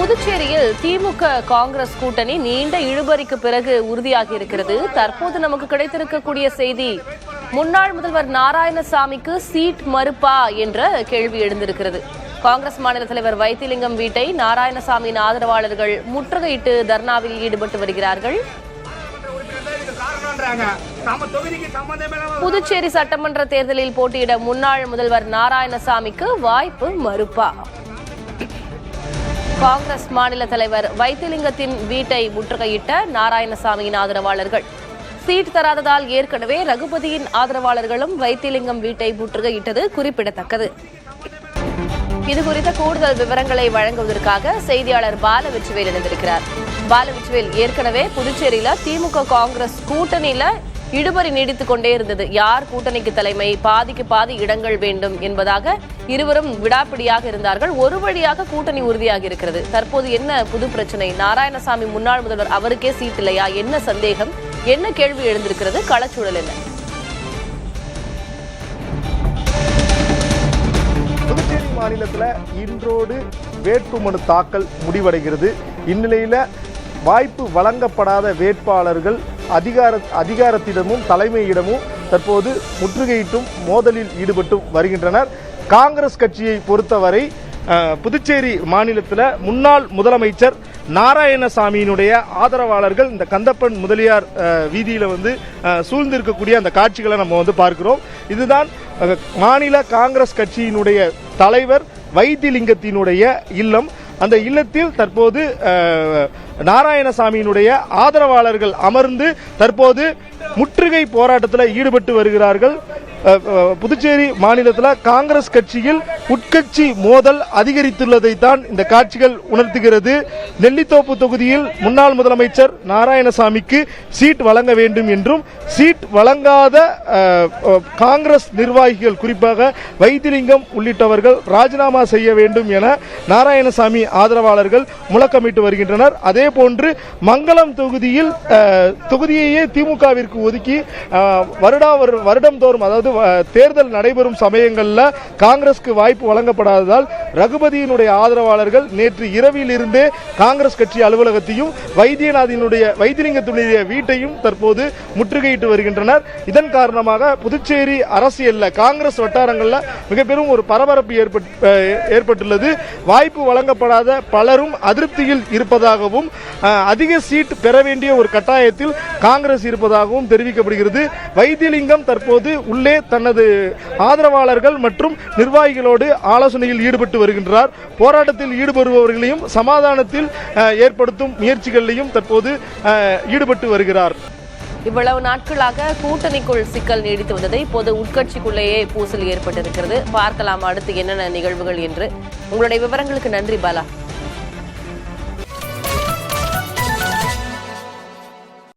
புதுச்சேரியில் திமுக காங்கிரஸ் கூட்டணி நீண்ட இழுபறிக்கு பிறகு உறுதியாகி இருக்கிறது. தற்போது நமக்கு கிடைத்திருக்கக்கூடிய செய்தி, முன்னாள் முதல்வர் நாராயணசாமிக்கு சீட் மறுப்பா என்ற கேள்வி எழுந்திருக்கிறது. காங்கிரஸ் மாநில தலைவர் வைத்திலிங்கம் வீட்டை நாராயணசாமியின் ஆதரவாளர்கள் முற்றுகையிட்டு தர்ணாவில் ஈடுபட்டு வருகிறார்கள். புதுச்சேரி சட்டமன்ற தேர்தலில் போட்டியிட முன்னாள் முதல்வர் நாராயணசாமிக்கு வாய்ப்பு மறுப்பா? காங்கிரஸ் மாநில தலைவர் வைத்திலிங்கத்தின் வீட்டை முற்றுகையிட்ட நாராயணசாமியின் ஆதரவாளர்கள் சீட் தராததால் ஏற்கனவே ரகுபதியின் ஆதரவாளர்களும் வைத்திலிங்கம் வீட்டை முற்றுகையிட்டது குறிப்பிடத்தக்கது. இதுகுறித்த கூடுதல் விவரங்களை வழங்குவதற்காக செய்தியாளர் பாலவிச்சுவேல் இணைந்திருக்கிறார். பாலவிச்சுவேல், ஏற்கனவே புதுச்சேரியில திமுக காங்கிரஸ் கூட்டணியில இழுபறி நீடித்துக் கொண்டே இருந்தது. யார் கூட்டணிக்கு தலைமை, பாதிக்கு பாதி இடங்கள் வேண்டும் என்பதாக இருவரும் விடாப்பிடியாக இருந்தார்கள். ஒரு வழியாக கூட்டணி உறுதியாக இருக்கிறது. தற்போது என்ன புது பிரச்சனை? நாராயணசாமி முன்னாள் முதல்வர், அவருக்கே சீட் இல்லையா? என்ன சந்தேகம், என்ன கேள்வி எழுந்திருக்கிறது? களச்சூழல் என்ன? புதுச்சேரி மாநிலத்தில் இன்றோடு வேட்புமனு தாக்கல் முடிவடைகிறது. இந்நிலையில் வாய்ப்பு வழங்கப்படாத வேட்பாளர்கள் அதிகாரத்திடமும் தலைமையிடமும் தற்போது முற்றுகையிட்டும் மோதலில் ஈடுபட்டு வருகின்றனர். காங்கிரஸ் கட்சியை பொறுத்தவரை புதுச்சேரி மாநிலத்தில் முன்னாள் முதலமைச்சர் நாராயணசாமியினுடைய ஆதரவாளர்கள் இந்த கந்தப்பன் முதலியார் வீதியில் சூழ்ந்திருக்கக்கூடிய அந்த காட்சிகளை நம்ம பார்க்கிறோம். இதுதான் மாநில காங்கிரஸ் கட்சியினுடைய தலைவர் வைத்திலிங்கத்தினுடைய இல்லம். அந்த இல்லத்தில் தற்போது நாராயணசாமியினுடைய ஆதரவாளர்கள் அமர்ந்து தற்போது முற்றுகை போராட்டத்தில் ஈடுபட்டு வருகிறார்கள். புதுச்சேரி மாநிலத்தில் காங்கிரஸ் கட்சியில் உட்கட்சி மோதல் அதிகரித்துள்ளதை தான் இந்த காட்சிகள் உணர்த்துகிறது. நெல்லித்தோப்பு தொகுதியில் முன்னாள் முதலமைச்சர் நாராயணசாமிக்கு சீட் வழங்க வேண்டும் என்றும், சீட் வழங்காத காங்கிரஸ் நிர்வாகிகள் குறிப்பாக வைத்திலிங்கம் உள்ளிட்டவர்கள் ராஜினாமா செய்ய வேண்டும் என நாராயணசாமி ஆதரவாளர்கள் முழக்கமிட்டு வருகின்றனர். அதே போன்று மங்களம் தொகுதியில் தொகுதியையே திமுகவிற்கு ஒதுக்கி வருடந்தோறும், அதாவது தேர்தல் நடைபெறும் சமயங்களில் காங்கிரஸ்க்கு வாய்ப்பு வழங்கப்படாததால் ரகுபதியினுடைய ஆதரவாளர்கள் நேற்று இரவில் இருந்தே காங்கிரஸ் கட்சி அலுவலகத்தையும் வைத்திலிங்கத்தினுடைய வீட்டையும் தற்போது முற்றுகையிட்டு வருகின்றனர். இதன் காரணமாக புதுச்சேரி அரசியலில் காங்கிரஸ் வட்டாரங்களில் மிக பெரும் ஒரு பரபரப்பு ஏற்பட்டுள்ளது. வாய்ப்பு வழங்கப்படாத பலரும் அதிருப்தியில் இருப்பதாகவும், அதிக சீட் பெற வேண்டிய ஒரு கட்டாயத்தில் காங்கிரஸ் இருப்பதாகவும் தெரிவிக்கப்படுகிறது. வைத்திலிங்கம் தற்போது உள்ளே தனது ஆதரவாளர்கள் மற்றும் நிர்வாகிகளோடு ஆலோசனையில் ஈடுபட்டு வருகின்றார். போராட்டத்தில் ஈடுபடுபவர்களையும் சமாதானத்தில் ஏற்படுத்தும் முயற்சிகளிலும் தற்போது ஈடுபட்டு வருகிறார். இவ்வளவு நாட்களாக கூட்டணிக்குள் சிக்கல் நீடித்து வந்ததை இப்போது உட்கட்சிக்குள்ளேயே பூசல் ஏற்பட்டிருக்கிறது. பார்க்கலாம் அடுத்து என்னென்ன நிகழ்வுகள் என்று. உங்களுடைய விவரங்களுக்கு நன்றி பாலா.